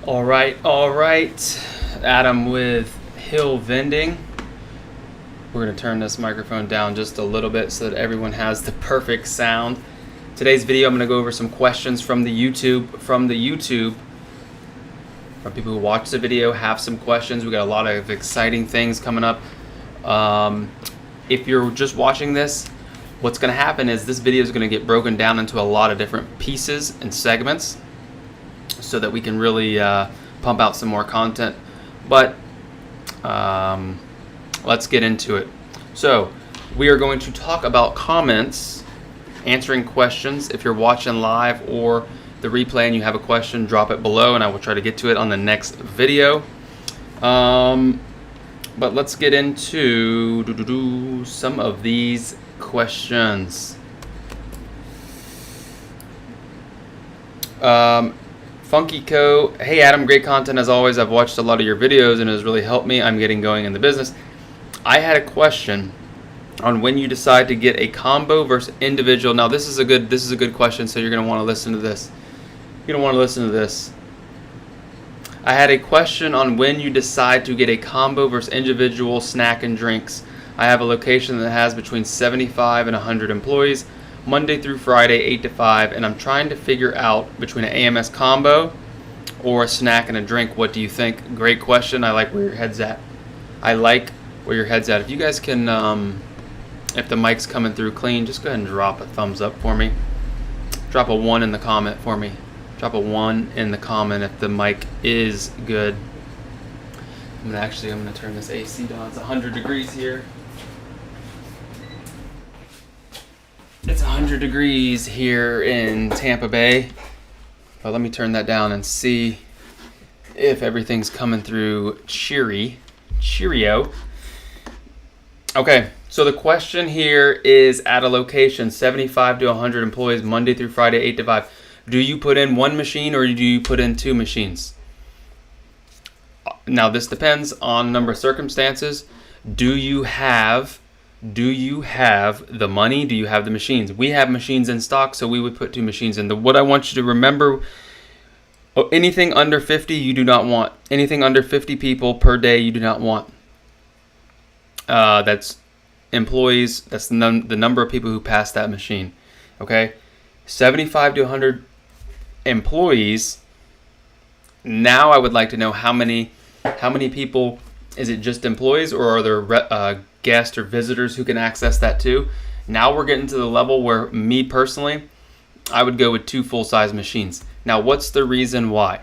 All right. Adam with Hill Vending. We're going to turn this microphone down just a little bit so that everyone has the perfect sound. Today's video, I'm going to go over some questions from the YouTube. From people who watch the video, have some questions. We got a lot of exciting things coming up. If you're just watching this, what's going to happen is this video is going to get broken down into a lot of different pieces and segments, so that we can really pump out some more content. But let's get into it. So we are going to talk about comments, answering questions. If you're watching live or the replay and you have a question, drop it below and I will try to get to it on the next video. But let's get into some of these questions. Funky Co. Hey Adam, great content as always. I've watched a lot of your videos and it has really helped me. I'm getting going in the business. I had a question on when you decide to get a combo versus individual. Now this is a good question, so you're gonna want to listen to this. I had a question on when you decide to get a combo versus individual snack and drinks. I have a location that has between 75 and 100 employees. Monday through Friday, 8 to 5, and I'm trying to figure out between an AMS combo or a snack and a drink. What do you think? Great question. I like where your head's at. If you guys can, if the mic's coming through clean, just go ahead and drop a thumbs up for me. Drop a 1 in the comment for me. Drop a 1 in the comment if the mic is good. I'm gonna turn this AC down. It's 100 degrees here. It's 100 degrees here in Tampa Bay. But let me turn that down and see if everything's coming through cheerio. Okay, so the question here is, at a location 75 to 100 employees, Monday through Friday, 8 to 5. Do you put in one machine or do you put in two machines? Now this depends on a number of circumstances. Do you have the money? Do you have the machines? We have machines in stock, so we would put two machines in. What I want you to remember, anything under 50 you do not want. Anything under 50 people per day you do not want. That's employees. That's the number of people who pass that machine. Okay, 75 to 100 employees. Now I would like to know how many people. Is it just employees, or are there guests or visitors who can access that too? Now we're getting to the level where, me personally, I would go with two full-size machines. Now what's the reason why?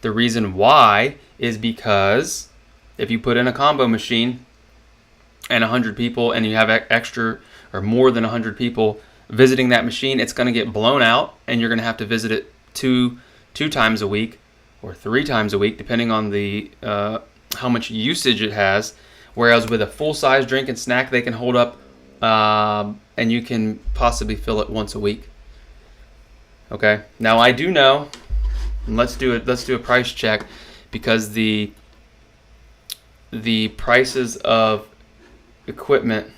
The reason why is because if you put in a combo machine and 100 people and you have extra or more than 100 people visiting that machine, it's going to get blown out and you're going to have to visit it two times a week or 3 times a week, depending on the how much usage it has. Whereas with a full-size drink and snack, they can hold up and you can possibly fill it once a week. Okay, now I do know, and let's do a price check, because the prices of equipment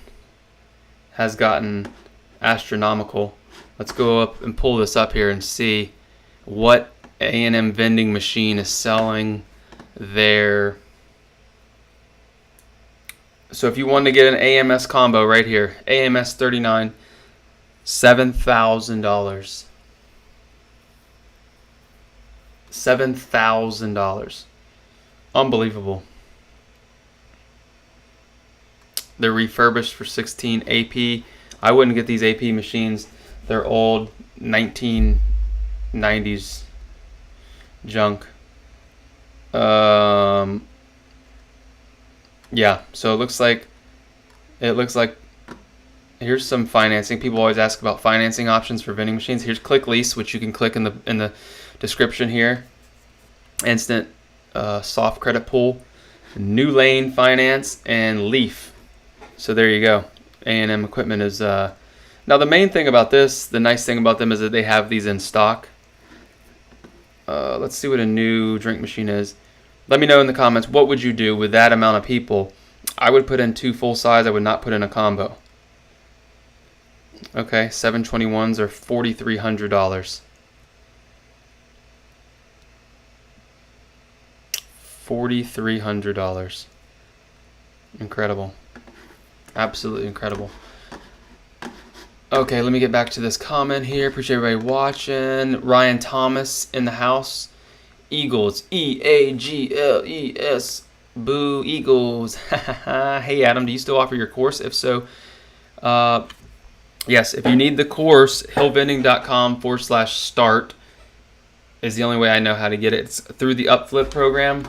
has gotten astronomical. Let's go up and pull this up here and see what A&M vending machine is selling there. So if you want to get an AMS combo right here, AMS 39, $7,000. $7,000. Unbelievable. They're refurbished for 16 AP. I wouldn't get these AP machines. They're old 1990s junk. Yeah, so it looks like here's some financing. People always ask about financing options for vending machines. Here's Click Lease, which you can click in the description here. Instant soft credit pull, New Lane Finance, and Leaf. So there you go. A&M equipment is now the main thing about this, the nice thing about them is that they have these in stock. Let's see what a new drink machine is. Let me know in the comments, what would you do with that amount of people? I would put in 2 full size. I would not put in a combo. Okay, 721s are $4,300. $4,300. Incredible. Absolutely incredible. Okay, let me get back to this comment here. Appreciate everybody watching. Ryan Thomas in the house. Eagles. Eagles. Boo, Eagles. Hey, Adam, do you still offer your course? If so, yes. If you need the course, hillvending.com/start is the only way I know how to get it. It's through the Upflip program,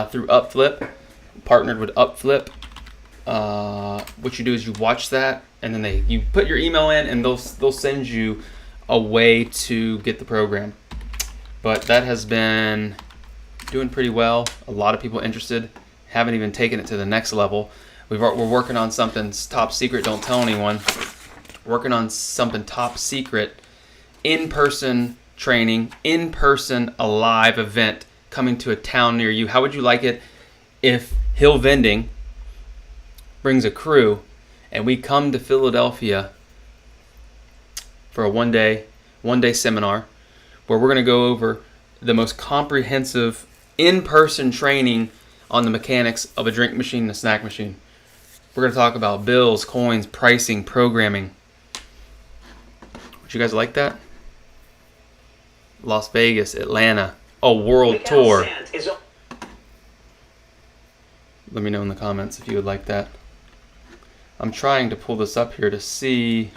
through Upflip, partnered with Upflip. What you do is you watch that, and then you put your email in, and they'll send you a way to get the program. But that has been doing pretty well. A lot of people interested. Haven't even taken it to the next level. We're working on something top secret. Don't tell anyone. Working on something top secret. In-person training. In-person, a live event coming to a town near you. How would you like it if Hill Vending brings a crew and we come to Philadelphia for a one-day seminar where we're going to go over the most comprehensive in-person training on the mechanics of a drink machine and a snack machine. We're going to talk about bills, coins, pricing, programming. Would you guys like that? Las Vegas, Atlanta, a world tour. Let me know in the comments if you would like that. I'm trying to pull this up here to see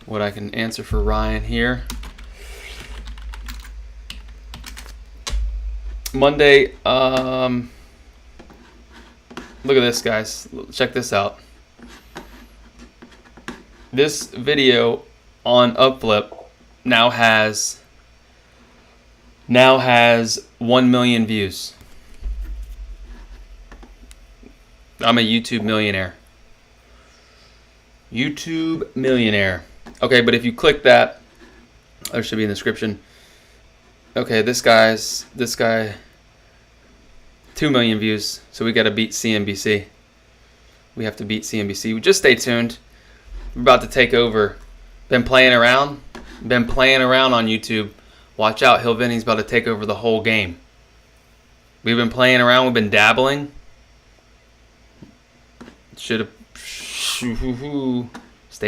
what I can answer for Ryan here. Monday, look at this, guys. Check this out. This video on Upflip now has 1 million views. I'm a YouTube millionaire. YouTube millionaire. Okay, but if you click that, there should be in the description. Okay, this guy, 2 million views. So we got to beat CNBC. We have to beat CNBC. Just stay tuned. We're about to take over. Been playing around on YouTube. Watch out, Hill Vending's about to take over the whole game. We've been playing around. We've been dabbling. Stay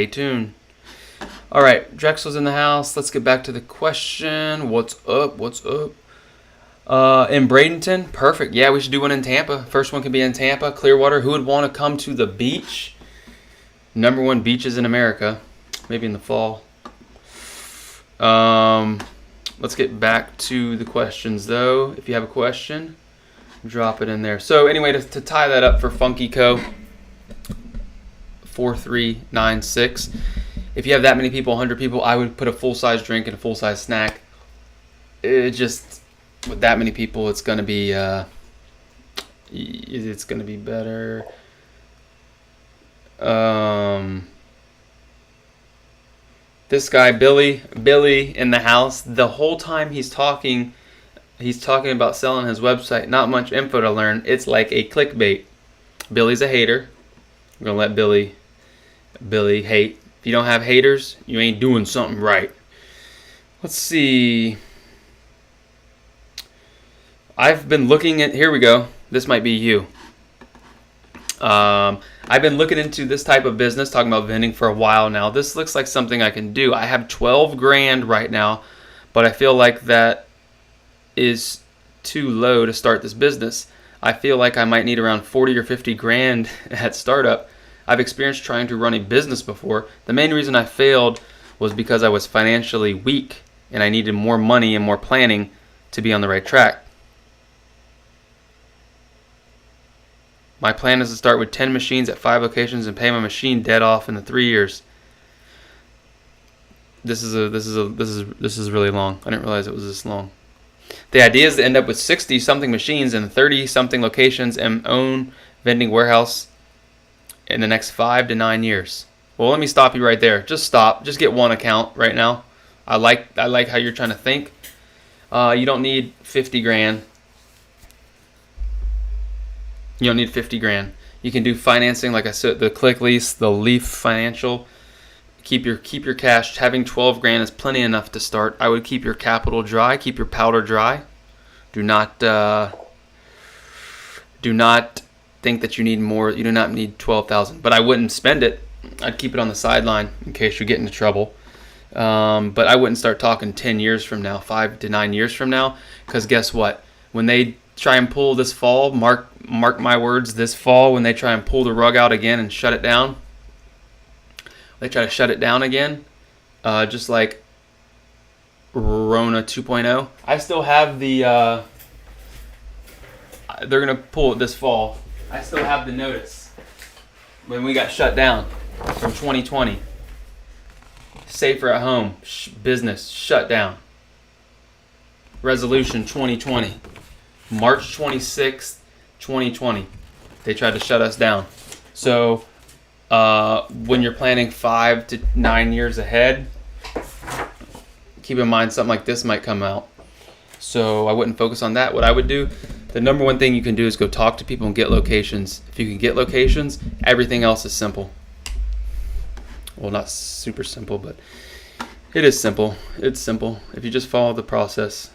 tuned. All right, Drexel's in the house. Let's get back to the question. What's up? In Bradenton? Perfect. Yeah, we should do one in Tampa. First one could be in Tampa. Clearwater. Who would want to come to the beach? #1 beaches in America. Maybe in the fall. Let's get back to the questions, though. If you have a question, drop it in there. So anyway, to tie that up for Funky Co. 4396. If you have that many people, 100 people, I would put a full-size drink and a full-size snack. It just, with that many people, it's gonna be better. This guy Billy in the house, the whole time he's talking about selling his website. Not much info to learn. It's like a clickbait. Billy's a hater. I'm gonna let Billy hate. If you don't have haters, you ain't doing something right. Let's see. I've been looking at, here we go. This might be you. I've been looking into this type of business, talking about vending for a while now. This looks like something I can do. I have 12 grand right now, but I feel like that is too low to start this business. I feel like I might need around 40 or 50 grand at startup. I've experienced trying to run a business before. The main reason I failed was because I was financially weak and I needed more money and more planning to be on the right track. My plan is to start with 10 machines at 5 locations and pay my machine debt off in the 3 years. This is really long. I didn't realize it was this long. The idea is to end up with 60 something machines and 30 something locations and own vending warehouse in the next 5 to 9 years. Well, let me stop you right there. Just stop. Just get one account right now. I like how you're trying to think. You don't need 50 grand. You don't need 50 grand. You can do financing, like I said, the Click Lease, the Leaf Financial. Keep your cash. Having 12 grand is plenty enough to start. I would keep your capital dry. Keep your powder dry. Do not Do not think that you need more. You do not need 12,000, but I wouldn't spend it. I'd keep it on the sideline in case you get into trouble. But I wouldn't start talking 10 years from now, 5 to 9 years from now, because guess what? When they try and pull this fall, mark my words, this fall, when they try and pull the rug out again and shut it down, they try to shut it down again, just like Rona 2.0. I still have the, they're going to pull it this fall. I still have the notice when we got shut down from 2020. Safer at home, business shut down. Resolution 2020. March 26th, 2020. They tried to shut us down. So when you're planning 5 to 9 years ahead, keep in mind something like this might come out. So I wouldn't focus on that. What I would do, the number one thing you can do is go talk to people and get locations. If you can get locations, everything else is simple. Well, not super simple, but it is simple. It's simple. If you just follow the process.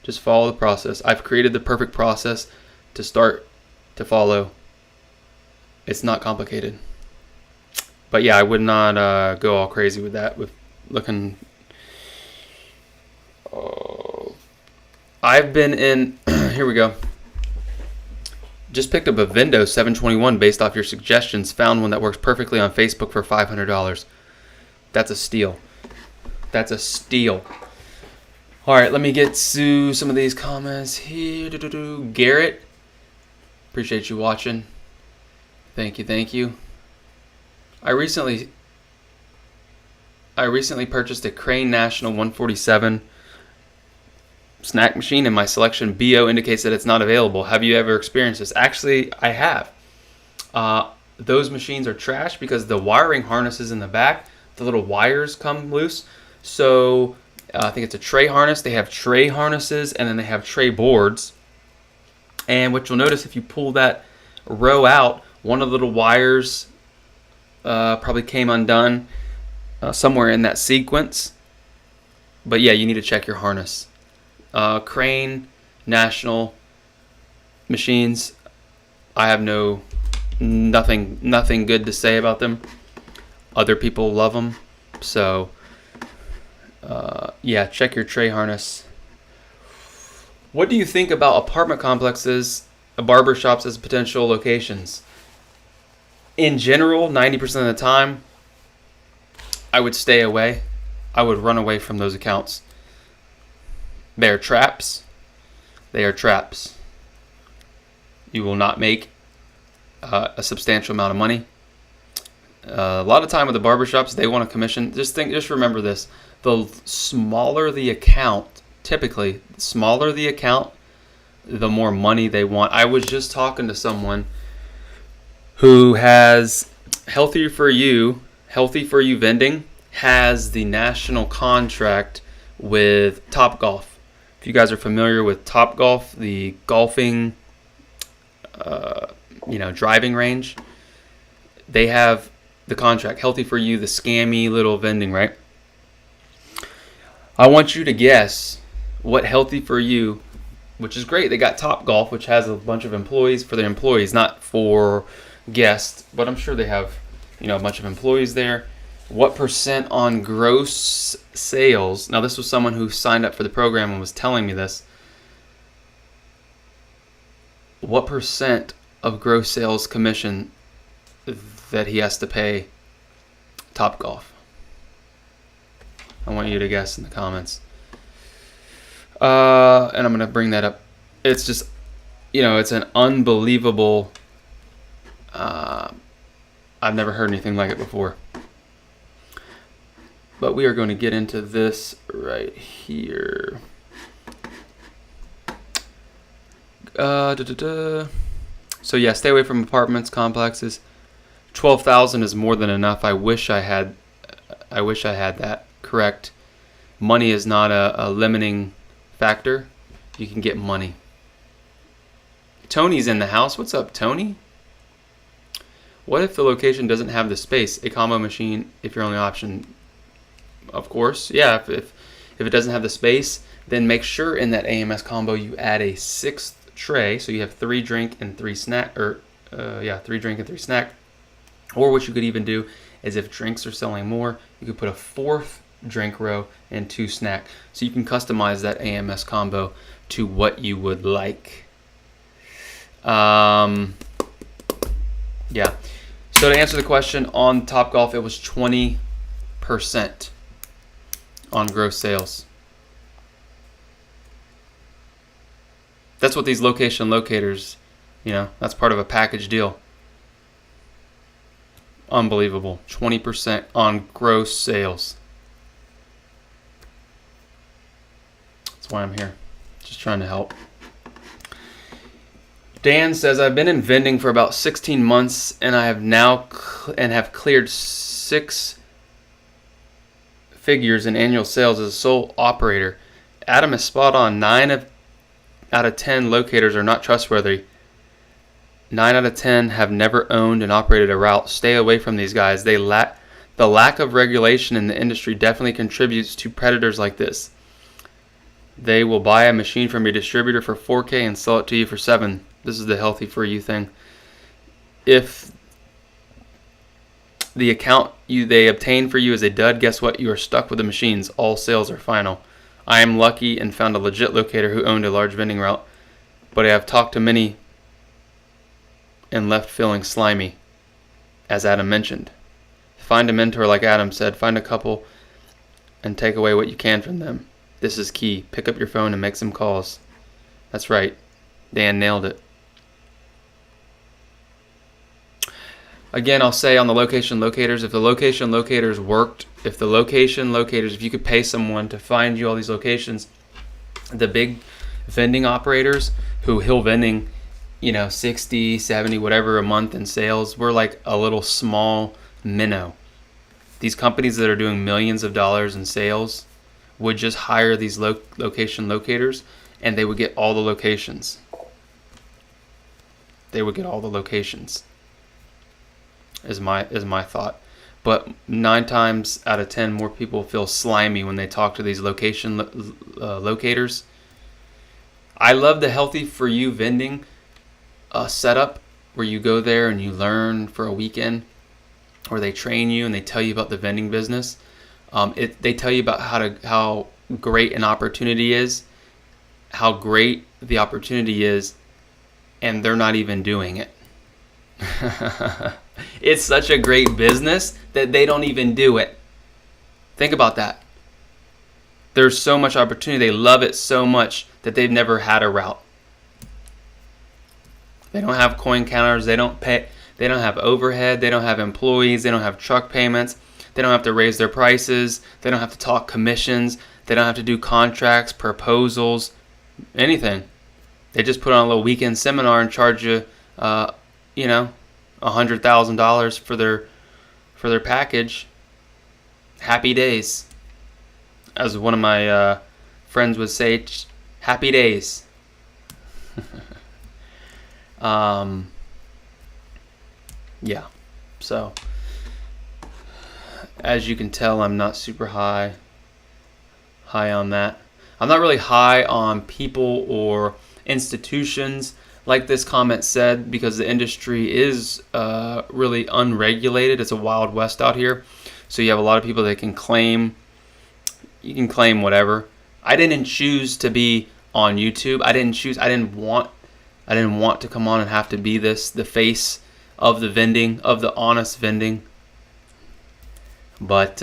Just follow the process. I've created the perfect process to start to follow. It's not complicated. But yeah, I would not go all crazy with that, with looking. I've been in, here we go. Just picked up a Vending 721 based off your suggestions. Found one that works perfectly on Facebook for $500. That's a steal. That's a steal. All right, let me get to some of these comments here. Garrett, appreciate you watching. Thank you. I recently purchased a Crane National 147 snack machine, and my selection BO indicates that it's not available. Have you ever experienced this? Actually, I have. Those machines are trash because the wiring harnesses in the back, the little wires come loose. So I think it's a tray harness. They have tray harnesses, and then they have tray boards. And what you'll notice, if you pull that row out, one of the little wires probably came undone somewhere in that sequence. But yeah, you need to check your harness. Crane National machines, I have nothing good to say about them. Other people love them, so yeah, check your tray harness. What do you think about apartment complexes, barber shops as potential locations? In general, 90% of the time, I would stay away. I would run away from those accounts. They are traps. They are traps. You will not make a substantial amount of money. A lot of time with the barbershops, they want a commission. Just remember this. The smaller the account, typically, the smaller the account, the more money they want. I was just talking to someone who has Healthy for You Vending, has the national contract with Topgolf. If you guys are familiar with Topgolf, the golfing, driving range, they have the contract. Healthy for You, the scammy little vending, right? I want you to guess what Healthy for You, which is great. They got Topgolf, which has a bunch of employees for their employees, not for guests, but I'm sure they have, a bunch of employees there. What percent on gross sales? Now, this was someone who signed up for the program and was telling me this. What percent of gross sales commission that he has to pay Topgolf? I want you to guess in the comments. And I'm going to bring that up. It's just, it's an unbelievable... I've never heard anything like it before. But we are going to get into this right here. So yeah, stay away from apartments, complexes. 12,000 is more than enough. I wish I had that correct. Money is not a limiting factor. You can get money. Tony's in the house. What's up, Tony? What if the location doesn't have the space? A combo machine, if your only option. Of course, yeah. If it doesn't have the space, then make sure in that AMS combo you add a 6th tray, so you have 3 drink and 3 snack, or 3 drink and 3 snack. Or what you could even do is if drinks are selling more, you could put a 4th drink row and 2 snack. So you can customize that AMS combo to what you would like. Yeah. So to answer the question on Topgolf, it was 20% on gross sales. That's what these location locators, that's part of a package deal. Unbelievable. 20% on gross sales. That's why I'm here. Just trying to help. Dan says, I've been in vending for about 16 months and I have now have cleared 6 figures in annual sales as a sole operator. Adam is spot on. 9 out of 10 locators are not trustworthy. 9 out of 10 have never owned and operated a route. Stay away from these guys. The lack of regulation in the industry definitely contributes to predators like this. They will buy a machine from your distributor for $4,000 and sell it to you for $7,000. This is the healthy for you thing. If the account they obtain for you is a dud, guess what? You are stuck with the machines. All sales are final. I am lucky and found a legit locator who owned a large vending route, but I have talked to many and left feeling slimy, as Adam mentioned. Find a mentor like Adam said. Find a couple and take away what you can from them. This is key. Pick up your phone and make some calls. That's right. Dan nailed it. Again, I'll say on the location locators, if the location locators worked, if you could pay someone to find you all these locations, the big vending operators who Hill Vending, 60, 70, whatever a month in sales, we're like a little small minnow. These companies that are doing millions of dollars in sales would just hire these location locators and they would get all the locations. Is my thought. But 9 times out of 10 more people feel slimy when they talk to these location locators. I love the healthy for you vending setup where you go there and you learn for a weekend, or they train you and they tell you about the vending business. They tell you about how great an opportunity is, how great the opportunity is, and they're not even doing it. It's such a great business that they don't even do it. Think about that. There's so much opportunity. They love it so much that they've never had a route. They don't have coin counters. They don't pay. They don't have overhead. They don't have employees. They don't have truck payments. They don't have to raise their prices. They don't have to talk commissions. They don't have to do contracts, proposals, anything. They just put on a little weekend seminar and charge you, $100,000 for their package. Happy days, as one of my friends would say. Happy days. Yeah. So, as you can tell, I'm not super high on that. I'm not really high on people or institutions, like this comment said, because the industry is really unregulated. It's a wild west out here. So you have a lot of people that can claim, you can claim whatever. I didn't choose to be on YouTube. I didn't want to come on and have to be the face of the vending, of the honest vending. But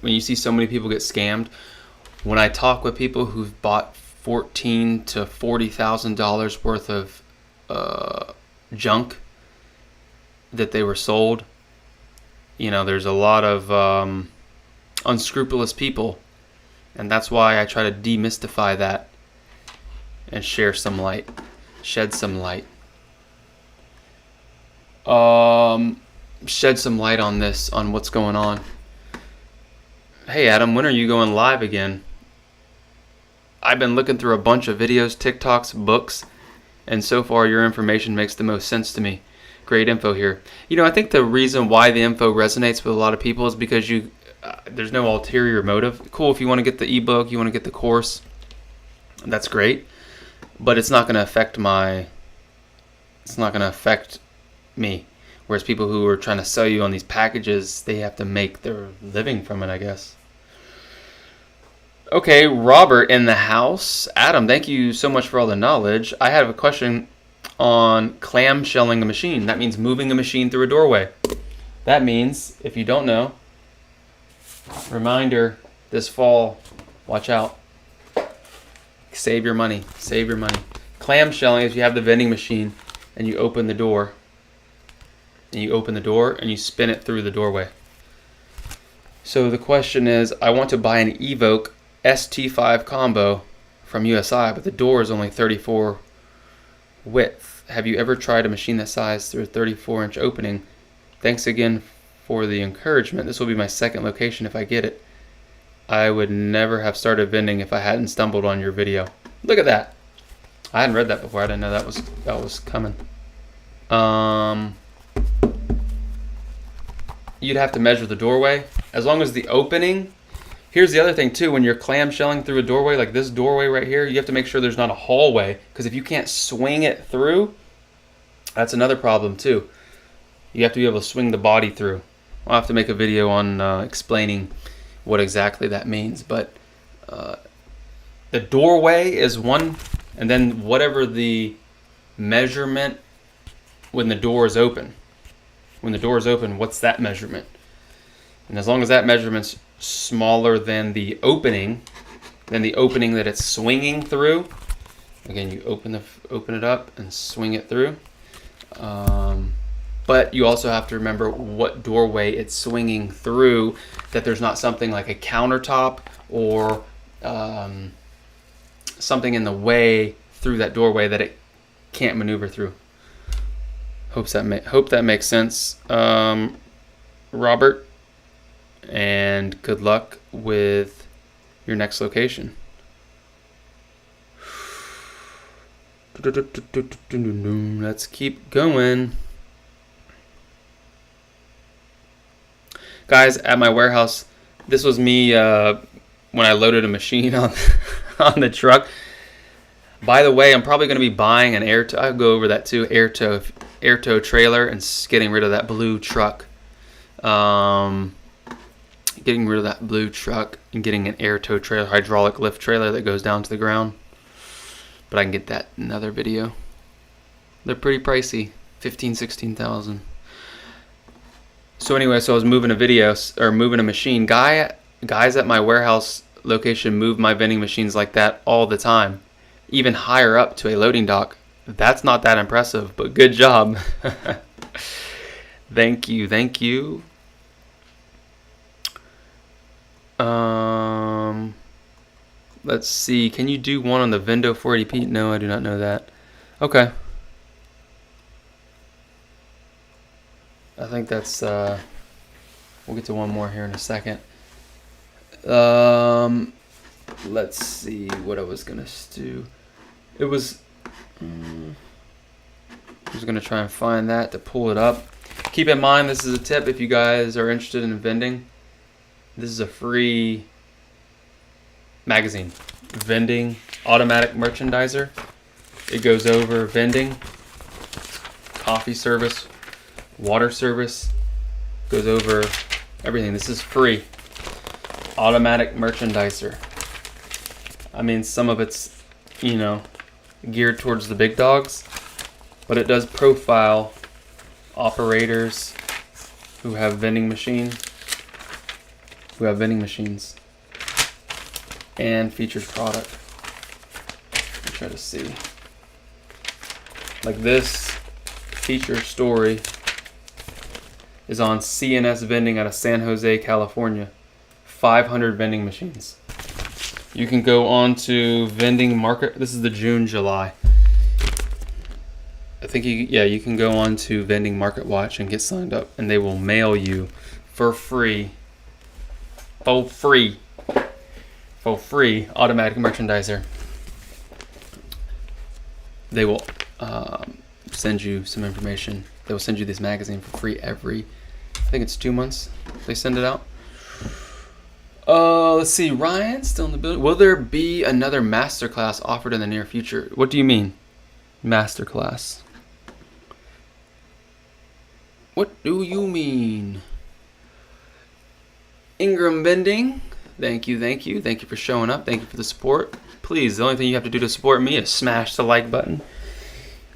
when you see so many people get scammed, when I talk with people who've bought $14,000 to $40,000 worth of junk that they were sold, there's a lot of unscrupulous people, and that's why I try to demystify that and shed some light. Shed some light on this, on what's going on. Hey Adam, when are you going live again? I've been looking through a bunch of videos, TikToks, books, and so far your information makes the most sense to me. Great info here. I think the reason why the info resonates with a lot of people is because there's no ulterior motive. Cool, if you want to get the ebook, you want to get the course, That's great, but it's not going to affect me. Whereas people who are trying to sell you on these packages, they have to make their living from it, I guess. Okay, Robert in the house. Adam, thank you so much for all the knowledge. I have a question on clamshelling a machine. That means moving a machine through a doorway. That means, if you don't know, reminder this fall, watch out. Save your money. Save your money. Clamshelling is you have the vending machine and you open the door. And you open the door and you spin it through the doorway. So the question is, I want to buy an Evoke ST5 combo from USI, but the door is only 34 width. Have you ever tried a machine that size through a 34-inch opening? Thanks again for the encouragement. This will be my second location if I get it. I would never have started vending if I hadn't stumbled on your video. Look at that. I hadn't read that before. I didn't know that was coming. You'd have to measure the doorway. As long as the opening... Here's the other thing too, when you're clamshelling through a doorway, like this doorway right here, you have to make sure there's not a hallway, because if you can't swing it through, that's another problem too. You have to be able to swing the body through. I'll have to make a video on explaining what exactly that means, but the doorway is one, and then whatever the measurement when the door is open. When the door is open, what's that measurement? And as long as that measurement's smaller than the opening that it's swinging through, again, you open it up and swing it through. But you also have to remember what doorway it's swinging through, that there's not something like a countertop or something in the way through that doorway that it can't maneuver through. Hope that makes sense, Robert, and good luck with your next location. Let's keep going. Guys, at my warehouse, this was me when I loaded a machine on the truck. By the way, I'm probably going to be buying an air tow. I'll go over that too. Air tow trailer and getting rid of that blue truck. Getting rid of that blue truck and getting an air tow trailer, hydraulic lift trailer that goes down to the ground. But I can get that in another video. They're pretty pricey, $16,000. So anyway, so I was moving a machine. Guys at my warehouse location move my vending machines like that all the time, even higher up to a loading dock. That's not that impressive, but good job. Thank you. Let's see. Can you do one on the Vendo 480p? No, I do not know that. Okay. I think that's, we'll get to one more here in a second. Let's see what I was going to do. I was going to try and find that to pull it up. Keep in mind, this is a tip if you guys are interested in vending. This is a free magazine. Vending, automatic merchandiser. It goes over vending, coffee service, water service, goes over everything. This is free. Automatic merchandiser. I mean, some of it's, geared towards the big dogs, but it does profile operators who have vending machines and features product. Let me try to see. Like this feature story is on CNS Vending out of San Jose, California. 500 vending machines. You can go on to Vending Market. This is the June-July. I think you can go on to Vending Market Watch and get signed up, and they will mail you for free automatic merchandiser. They will send you some information. They will send you this magazine for free every, I think it's 2 months they send it out. Let's see. Ryan still in the building. Will there be another masterclass offered in the near future? What do you mean, masterclass? What do you mean? Ingram Vending. Thank you, thank you. Thank you for showing up. Thank you for the support. Please, the only thing you have to do to support me is smash the like button.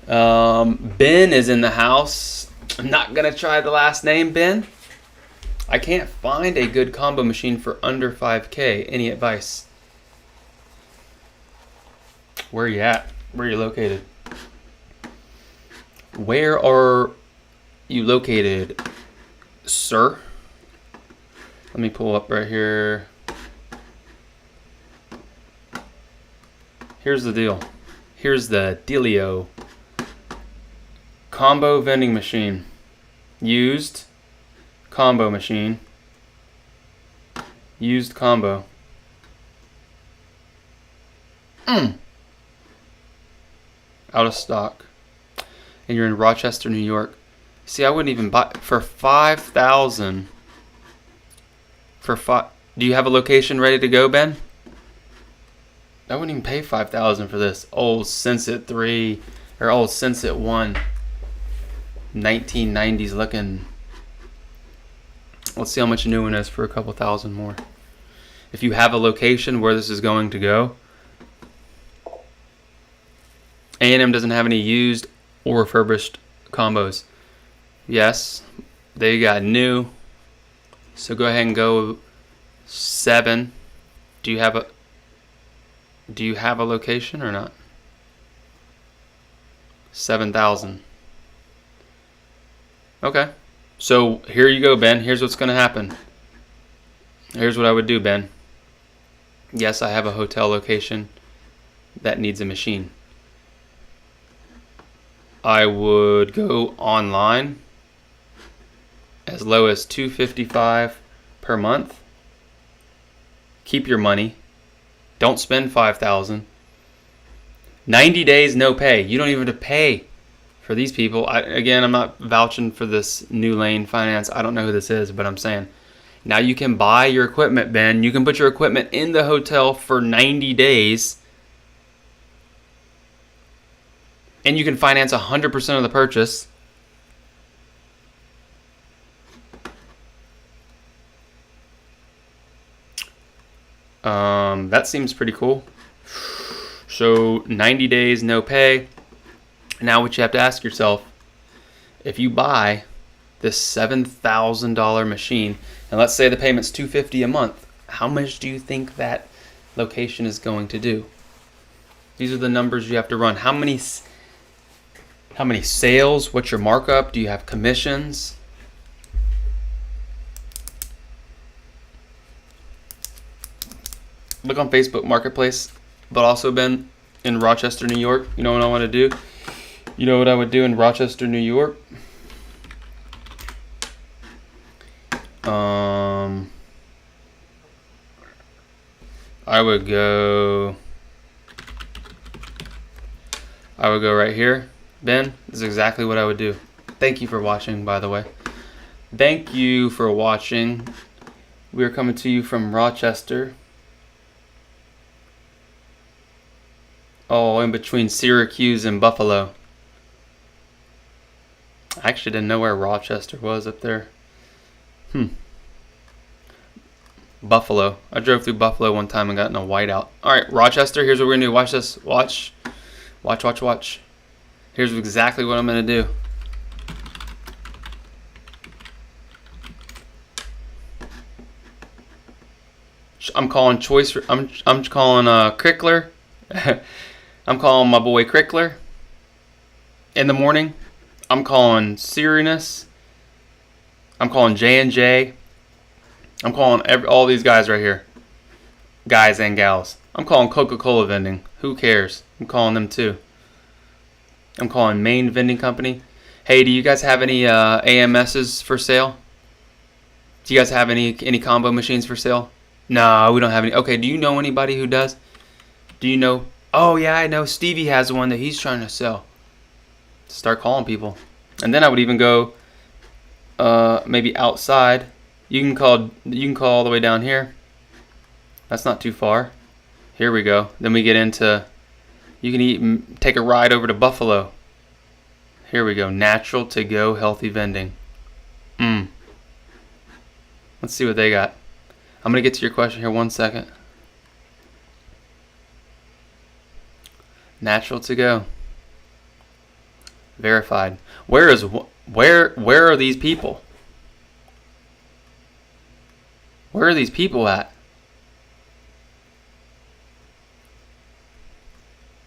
Ben is in the house. I'm not going to try the last name, Ben. I can't find a good combo machine for under 5K. Any advice? Where are you at? Where are you located? Where are you located, sir? Let me pull up right here. Here's the deal. Here's the dealio. Combo vending machine. Used combo machine. Used combo. Out of stock. And you're in Rochester, New York. See, I wouldn't even buy for 5,000. Do you have a location ready to go, Ben? I wouldn't even pay 5,000 for this old Sensit 3 or old Sensit 1 1990s looking. Let's see how much a new one is for a couple thousand more. If you have a location where this is going to go. A&M doesn't have any used or refurbished combos. Yes, they got new. So go ahead and go 7. Do you have a location or not? 7,000. Okay. So here you go, Ben. Here's what's going to happen. Here's what I would do, Ben. Yes, I have a hotel location that needs a machine. I would go online as low as $255 per month. Keep your money. Don't spend $5,000. 90 days, no pay. You don't even have to pay for these people. Again, I'm not vouching for this New Lane Finance. I don't know who this is, but I'm saying now you can buy your equipment, Ben. You can put your equipment in the hotel for 90 days. And you can finance 100% of the purchase. That seems pretty cool. So 90 days, no pay. Now what you have to ask yourself, if you buy this $7,000 machine, and let's say the payment's $250 a month, how much do you think that location is going to do? These are the numbers you have to run. How many sales? What's your markup? Do you have commissions? Look on Facebook Marketplace, but also been in Rochester, New York. You know what I want to do? You know what I would do in Rochester, New York? I would go right here. Ben, this is exactly what I would do. Thank you for watching, by the way. Thank you for watching. We are coming to you from Rochester. Oh, in between Syracuse and Buffalo. I actually didn't know where Rochester was up there. Buffalo. I drove through Buffalo one time and got in a whiteout. Alright, Rochester, here's what we're going to do. Watch this. Watch. Watch, watch, watch. Here's exactly what I'm going to do. I'm calling Choice. I'm calling Crickler. I'm calling my boy Crickler. In the morning, I'm calling Serenus. I'm calling J&J. I'm calling all these guys right here. Guys and gals. I'm calling Coca-Cola Vending. Who cares? I'm calling them too. I'm calling Main Vending Company. Hey, do you guys have any AMSs for sale? Do you guys have any combo machines for sale? No, we don't have any. Okay, do you know anybody who does? Do you know? Oh, yeah, I know. Stevie has one that he's trying to sell. Start calling people. And then I would even go maybe outside. You can call all the way down here. That's not too far. Here we go. Then we get into, you can take a ride over to Buffalo. Here we go. Natural to go healthy vending. Let's see what they got. I'm going to get to your question here 1 second. Natural to go. Verified. Where are these people? Where are these people at?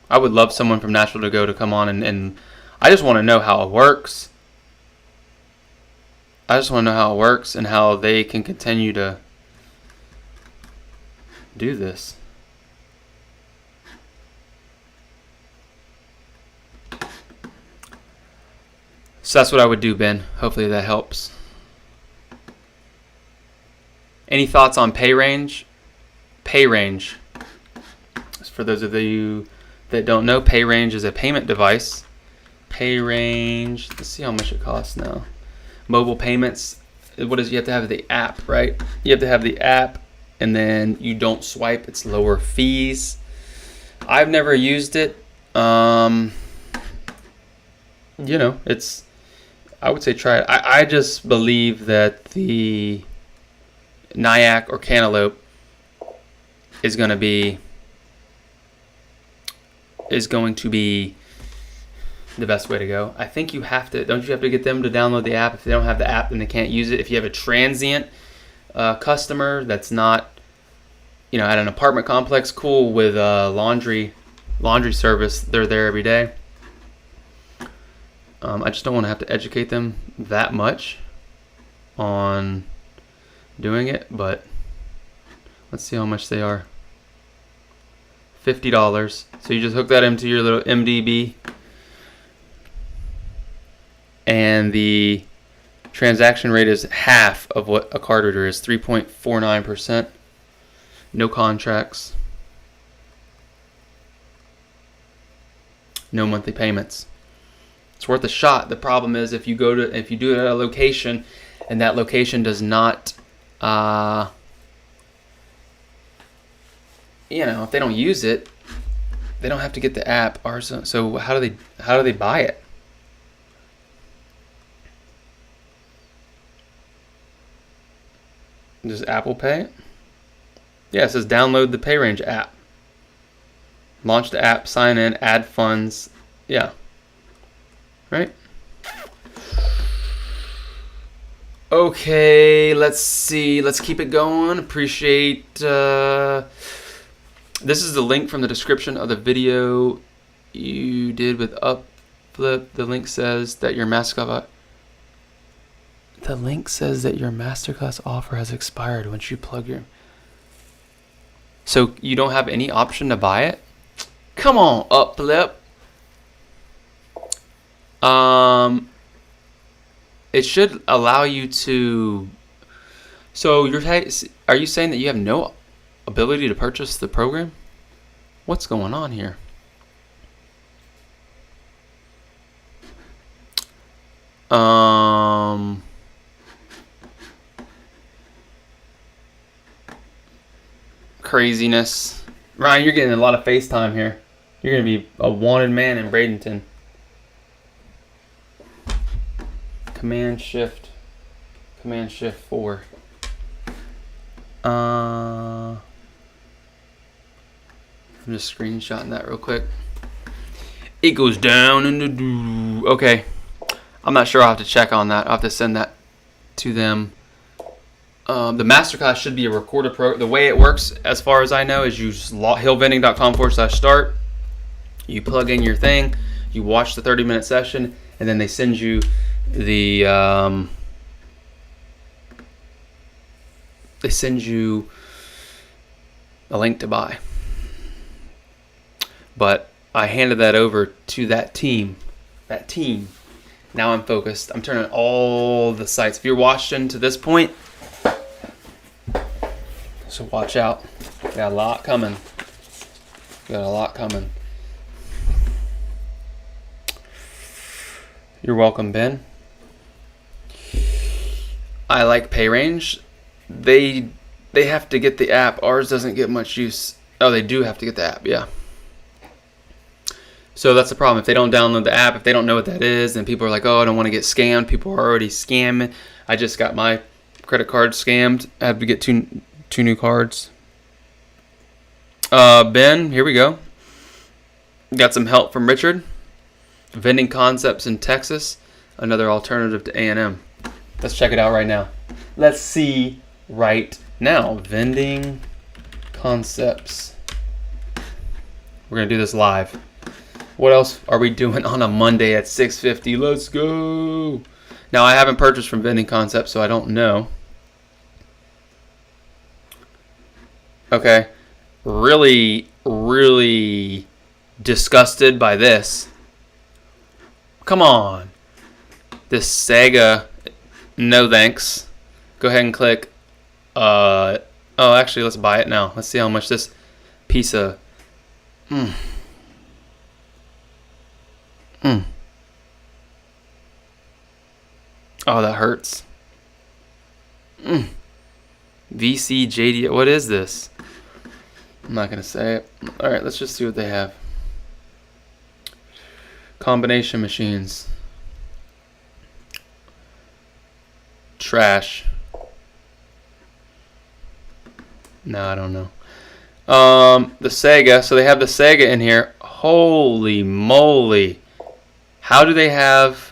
I would love someone from Natural to Go to come on and I just want to know how it works. I just want to know how it works and how they can continue to do this. So that's what I would do, Ben. Hopefully that helps. Any thoughts on pay range? Pay range. For those of you that don't know, pay range is a payment device. Pay range, let's see how much it costs now. Mobile payments, what is, you have to have the app, right? You have to have the app, and then you don't swipe, it's lower fees. I've never used it. You know, it's, I would say try it. I just believe that the Nyack or Cantaloupe is going to be the best way to go. I think you have to, don't you have to get them to download the app? If they don't have the app, then they can't use it. If you have a transient customer that's not, you know, at an apartment complex, cool, with a laundry service, they're there every day. I just don't want to have to educate them that much on doing it, but let's see how much they are. $50. So you just hook that into your little MDB, and the transaction rate is half of what a card reader is, 3.49%. No contracts. No monthly payments. It's worth a shot. The problem is if you do it at a location and that location does not, you know, if they don't use it, they don't have to get the app. Or so how do they buy it? Does Apple Pay it? Yeah, it says download the PayRange app. Launch the app, sign in, add funds. Yeah. Right? Okay, let's see. Let's keep it going. Appreciate... this is the link from the description of the video you did with Upflip. The link says that your Masterclass... The link says that your Masterclass offer has expired once you plug your... So you don't have any option to buy it? Come on, Upflip. It should allow you to... So are you saying that you have no ability to purchase the program? What's going on here? Craziness. Ryan, you're getting a lot of FaceTime here. You're going to be a wanted man in Bradenton. Command Shift 4. I'm just screenshotting that real quick. It goes down in the... Okay. I'm not sure. I'll have to check on that. I'll have to send that to them. The Masterclass should be a recorded program. The way it works, as far as I know, is you just hillvending.com/start. You plug in your thing. You watch the 30-minute session, and then they send you the... they send you a link to buy. But I handed that over to that team. Now I'm focused. I'm turning all the sites. If you're watching to this point, so watch out. Got a lot coming. You're welcome, Ben. I like PayRange. They They have to get the app. Ours doesn't get much use. Oh, they do have to get the app, yeah. So that's the problem. If they don't download the app, if they don't know what that is, and people are like, oh, I don't want to get scammed. People are already scamming. I just got my credit card scammed. I have to get two new cards. Ben, here we go. Got some help from Richard. Vending concepts in Texas. Another alternative to A&M. Let's check it out right now. Let's see right now. Vending concepts. We're going to do this live. What else are we doing on a Monday at 6:50? Let's go. Now, I haven't purchased from Vending Concepts, so I don't know. Okay. Really, really disgusted by this. Come on. This Sega, no thanks. Go ahead and click. Oh, actually, let's buy it now. Let's see how much this piece of... Oh, that hurts. VCJD. What is this? I'm not going to say it. All right, let's just see what they have. Combination machines. Trash. No, I don't know. The Sega. So they have the Sega in here. Holy moly. How do they have...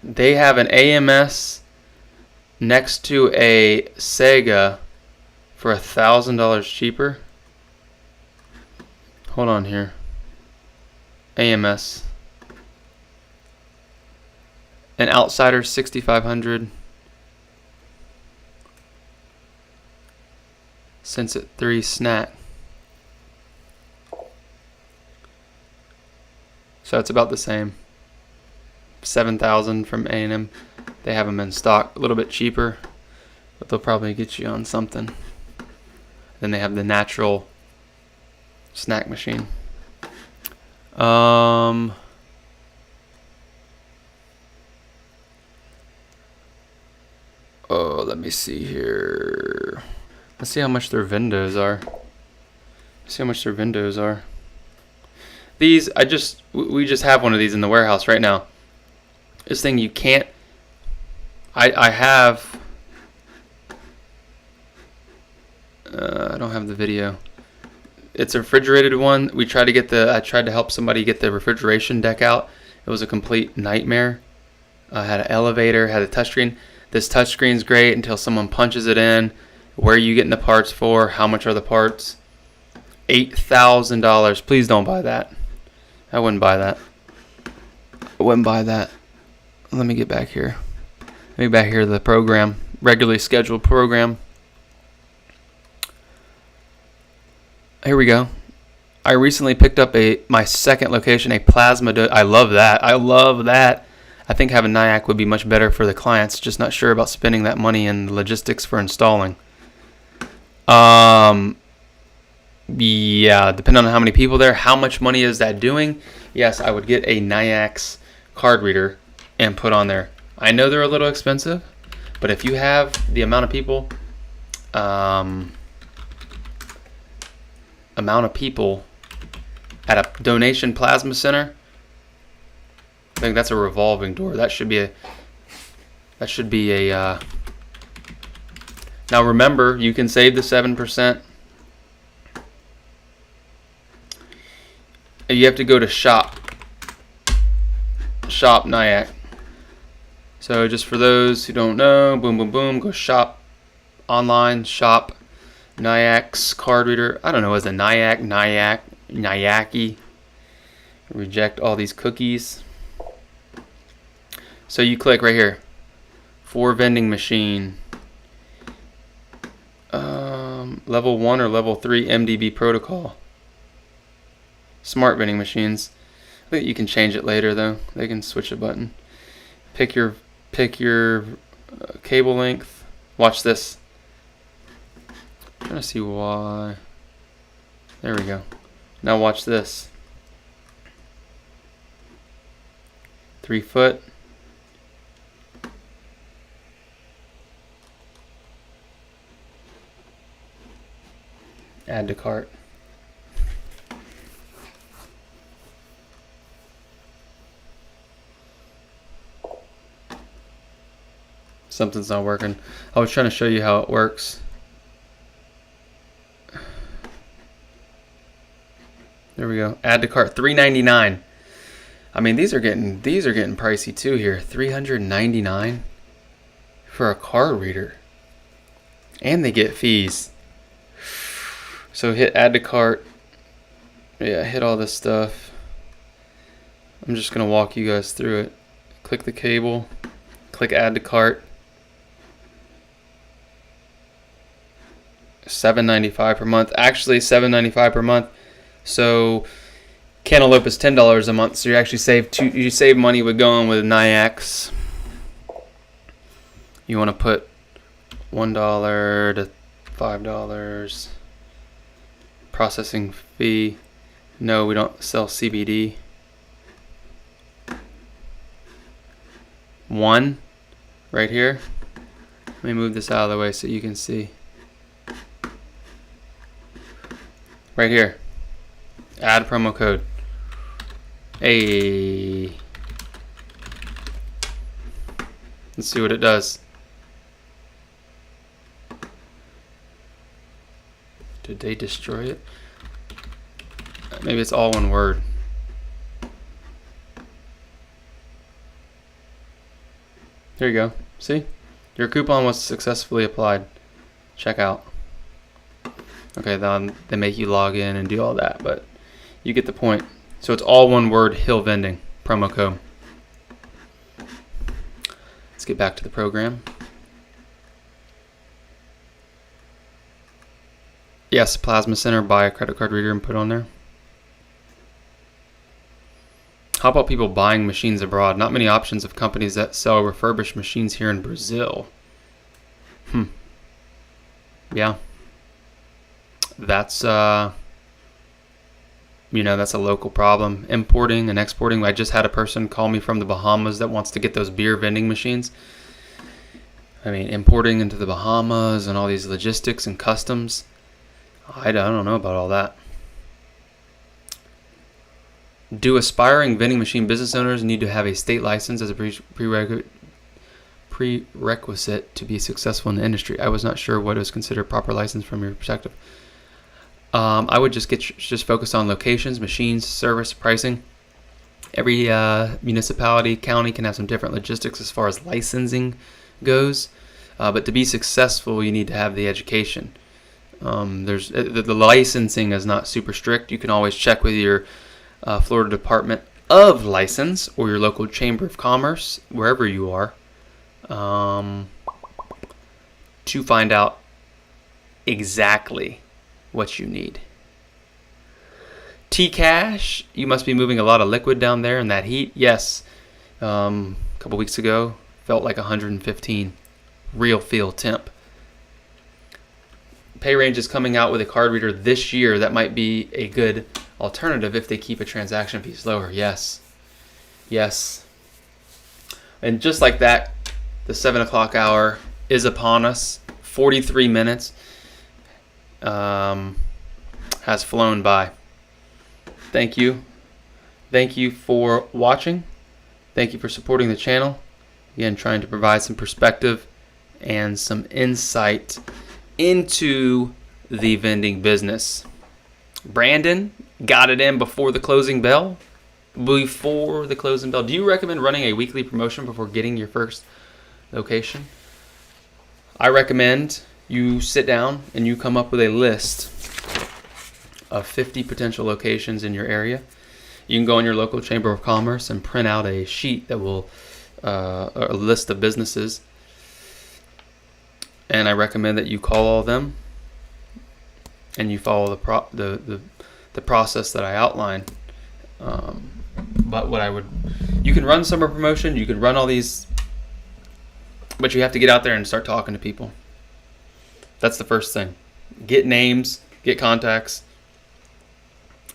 They have an AMS next to a Sega for $1,000 cheaper. Hold on here. AMS. An Outsider 6500. Sense 3 Snack. So it's about the same. 7,000 from A&M. They have them in stock, a little bit cheaper, but they'll probably get you on something. Then they have the natural snack machine. Oh, let me see here. Let's see how much their windows are. See how much their windows are. These, we just have one of these in the warehouse right now. This thing you can't. I have. I don't have the video. It's a refrigerated one. I tried to help somebody get the refrigeration deck out. It was a complete nightmare. Had an elevator, had a touchscreen. This touchscreen's great until someone punches it in. Where are you getting the parts for? How much are the parts? $8,000. Please don't buy that. I wouldn't buy that. I wouldn't buy that. Let me get back here. Let me back here to the program. Regularly scheduled program. Here we go. I recently picked up my second location, a plasma. I love that. I love that. I think having NIAC would be much better for the clients. Just not sure about spending that money and the logistics for installing. Yeah, depending on how many people there, how much money is that doing? Yes, I would get a NIAC's card reader and put on there. I know they're a little expensive, but if you have the amount of people, at a donation plasma center, I think that's a revolving door. That should be a. Now remember, you can save the 7%. You have to go to shop NIAC. So just for those who don't know, boom, boom, boom, go shop online, shop NIAC's card reader. I don't know, is it NIAC. Reject all these cookies. So you click right here, for vending machine. Level 1 or level 3 MDB protocol. Smart vending machines. I think you can change it later though. They can switch a button. Pick your cable length. Watch this. I'm trying to see why. There we go. Now watch this. 3 foot. Add to cart. Something's not working. I was trying to show you how it works. There we go. Add to cart. $3.99. I mean, these are getting pricey too here. $399 for a card reader, and they get fees. So hit add to cart. Yeah, hit all this stuff. I'm just gonna walk you guys through it. Click the cable. Click add to cart. $7.95 per month. Actually, $7.95 per month. So Cantaloupe is $10 a month. So you actually save money with going with NYX. You want to put $1 to $5 processing fee. No, we don't sell CBD. 1 right here. Let me move this out of the way so you can see. Right here. Add promo code. Hey. Let's see what it does. Did they destroy it? Maybe it's all one word. There you go. See? Your coupon was successfully applied. Check out. Okay, then they make you log in and do all that, but you get the point. So it's all one word, Hill Vending, promo code. Let's get back to the program. Yes, Plasma Center, buy a credit card reader and put on there. How about people buying machines abroad? Not many options of companies that sell refurbished machines here in Brazil. Yeah. That's that's a local problem. Importing and exporting. I just had a person call me from the Bahamas that wants to get those beer vending machines. I mean, importing into the Bahamas and all these logistics and customs. I don't know about all that. Do aspiring vending machine business owners need to have a state license as a prerequisite to be successful in the industry? I was not sure what is considered proper license from your perspective. I would just focus on locations, machines, service, pricing. Every municipality, county can have some different logistics as far as licensing goes. But to be successful, you need to have the education. The licensing is not super strict. You can always check with your Florida Department of License or your local Chamber of Commerce, wherever you are, to find out exactly what you need. T-Cash, you must be moving a lot of liquid down there in that heat. Yes, a couple weeks ago, felt like 115 real feel temp. PayRange is coming out with a card reader this year that might be a good alternative if they keep a transaction fees lower. Yes. And just like that, the 7 o'clock hour is upon us. 43 minutes has flown by. Thank you for watching. Thank you for supporting the channel. Again, trying to provide some perspective and some insight into the vending business. Brandon got it in before the closing bell. Do you recommend running a weekly promotion before getting your first location? I recommend you sit down and you come up with a list of 50 potential locations in your area. You can go on your local Chamber of Commerce and print out a sheet that will a list of businesses, and I recommend that you call all of them and you follow the process that I outlined. But you can run summer promotion, you can run all these, but you have to get out there and start talking to people. That's the first thing. Get names, get contacts,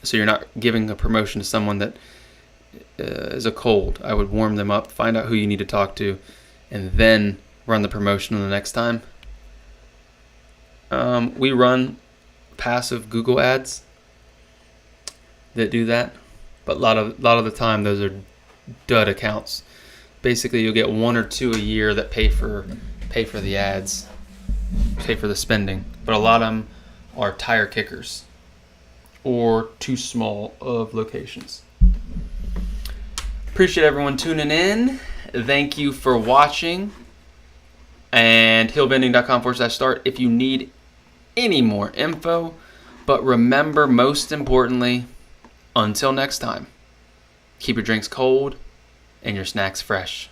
so you're not giving a promotion to someone that is a cold. I would warm them up, find out who you need to talk to, and then run the promotion on the next time. We run passive Google ads that do that, but a lot of the time those are dud accounts. Basically, you'll get 1 or 2 a year that pay for the ads, pay for the spending, but a lot of them are tire kickers or too small of locations. Appreciate everyone tuning in. Thank you for watching. And hillvending.com/start if you need any more info. But remember, most importantly, until next time, keep your drinks cold and your snacks fresh.